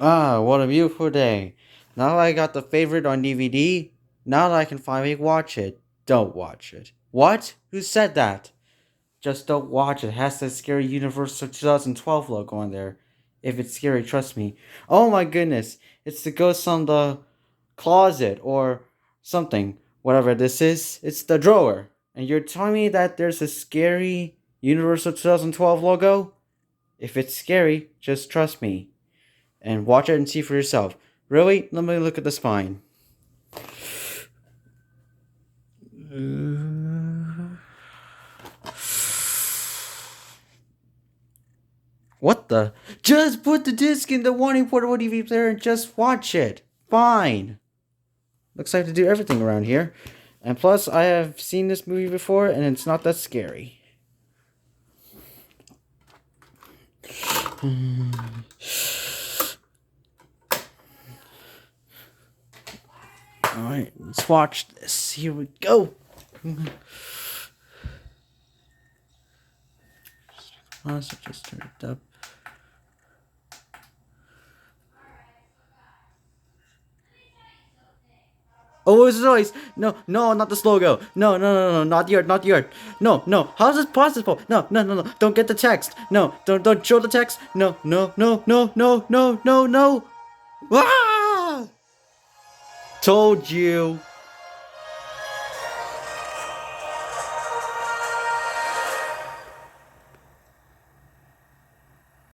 Ah, what a beautiful day. Now that I got the favorite on DVD, now that I can finally watch it, don't watch it. What? Who said that? Just don't watch it. It has the scary Universal 2012 logo on there. If it's scary, trust me. Oh my goodness. It's the ghost on the closet or something. Whatever this is, it's the drawer. And you're telling me that there's a scary Universal 2012 logo? If it's scary, just trust me and watch it and see for yourself. Really? Let me look at the spine. What the? Just put the disc in the Warning Portable DVD player and just watch it. Fine. Looks like I have to do everything around here. And plus, I have seen this movie before and it's not that scary. Alright, let's watch this. Here we go. So just turn it up. Oh, what was the noise? No, no, not this logo. No, no, no, no, not the art, not the art. No, no. How is this possible? No, no, no, no. Don't get the text. No, don't show the text. No, no, no, no, no, no, no, no. Ah! Told you.